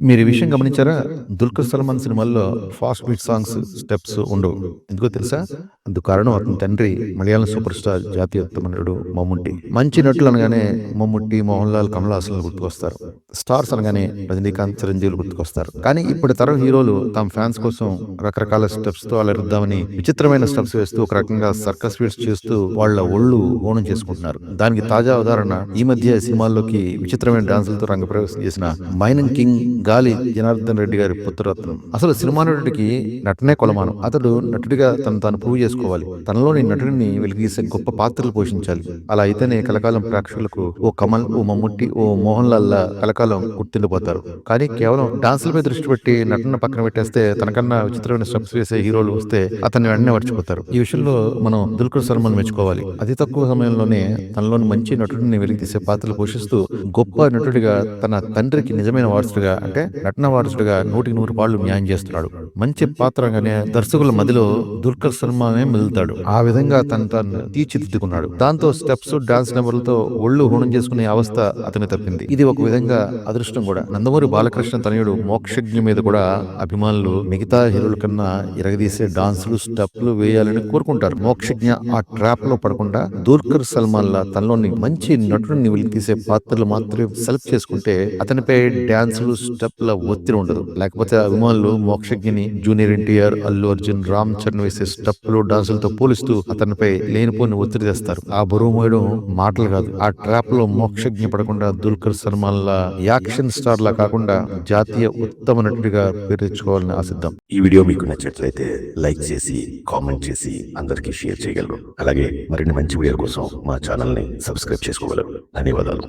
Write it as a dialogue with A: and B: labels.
A: మీరు ఈ విషయం గమనించారా? 'దుల్కర్ సల్మాన్' సినిమాల్లో ఫాస్ట్ బీట్ సాంగ్స్, స్టెప్స్ ఉండవు. ఎందుకో తెలుసా? అందుకు కారణం అతని తండ్రి మలయాళం సూపర్ స్టార్ జాతీయోత్తమ నటుడు మమ్ముట్టి. మంచి నటులు అనగానే మమ్ముట్టి, మోహన్ లాల్, కమల్ హాసన్లు గుర్తుకొస్తారు. స్టార్స్ అనగానే రజనీకాంత్, చిరంజీవులు గుర్తుకొస్తారు. కానీ ఇప్పటి తరం హీరోలు తమ ఫ్యాన్స్ కోసం రకరకాల స్టెప్స్ తో అలరిద్దామని విచిత్రమైన స్టెప్స్ వేస్తూ ఒక రకంగా సర్కస్ ఫీట్స్ చేస్తూ వాళ్ళ ఒళ్ళు హోనం చేసుకుంటున్నారు. దానికి తాజా ఉదాహరణ ఈ మధ్య సినిమాల్లోకి విచిత్రమైన డాన్సులతో రంగప్రవేశం చేసిన మైనన్ కింగ్ గాలి జనార్దన్ రెడ్డి గారి పుత్రరత్నం. అసలు సినిమా నటుడికి నటనే కొలమానం. అతడు నటుడిగా తను తాను ప్రూవ్ చేసుకోవాలి. తనలోని నటుడిని వెలిగీసే గొప్ప పాత్రలు పోషించాలి. అలా అయితేనే కలకాలం ప్రేక్షకులకు ఓ కమల్, ఓ మమ్ముట్టి, ఓ మోహన్ లాల్ కలకాలం గుర్తుండిపోతారు. కానీ కేవలం డాన్సులపై దృష్టి పెట్టి నటన పక్కన పెట్టేస్తే తనకన్నా విచిత్రమైన స్టెప్స్ వేసే హీరోలు వస్తే అతన్ని వెంటనే మర్చిపోతారు. ఈ విషయంలో మనం దుల్కర్ సల్మాన్ మెచ్చుకోవాలి. అతి తక్కువ సమయంలోనే తనలోని మంచి నటుడిని వెలికితీసే పాత్రలు పోషిస్తూ గొప్ప నటుడిగా తన తండ్రికి నిజమైన వారసుడిగా అంటే నటన వారసుడిగా 100కి 100 పాళ్ళు న్యాయం చేస్తున్నాడు. మంచి పాత్రగానే దర్శకుల మదిలో దుల్కర్ సల్మానే మెదులుతాడు. ఆ విధంగా తను తీర్చిదిద్దుకున్నాడు. దాంతో స్టెప్స్, డాన్స్ నెంబర్లతో ఒళ్ళు హోనం చేసుకునే అవస్థ అతని తప్పింది. ఇది ఒక విధంగా అదృష్టం కూడా. నందమూరి బాలకృష్ణ తనయుడు మోక్షజ్ఞ మీద కూడా అభిమానులు మిగతా హీరోల కన్నా ఇరగదీసే డాన్సులు, స్టెప్లు వేయాలని కోరుకుంటారు. మోక్షజ్ఞ ఆ ట్రాప్ లో పడకుండా దుల్కర్ సల్మాన్ లా తనలోని మంచి నటుడిని వెలికితీసే పాత్రలు మాత్రమే సెలెక్ట్ చేసుకుంటే అతనిపై డాన్సులు, స్టెప్ల ఒత్తిడి ఉండదు. లేకపోతే అభిమానులు మోక్షజ్ఞని జూనియర్ ఎన్టీఆర్, అల్లు అర్జున్, రామ్ చరణ్ వేసే స్టెప్లు, డాన్సులతో పోలిస్తూ అతనిపై లేనిపోని ఒత్తిడి తెస్తారు. ఆ బరువు మోయడం మాటలు కాదు. ఆ ట్రాప్ లో మోక్షజ్ఞ పడకుండా దుల్కర్ సల్మాన్ లా యాక్షన్ స్టార్ లా కాకుండా జాతీయ ఉత్తమ నటుడిగా పేరు తెచ్చుకోవాలని ఆశిద్దాం.
B: ఈ వీడియో మీకు నచ్చినట్లయితే లైక్ చేసి, కామెంట్ చేసి అందరికీ షేర్ చేయగలరు. అలాగే మరిన్ని మంచి వీడియో కోసం మా ఛానల్ ని సబ్స్క్రైబ్ చేసుకోగలరు. ధన్యవాదాలు.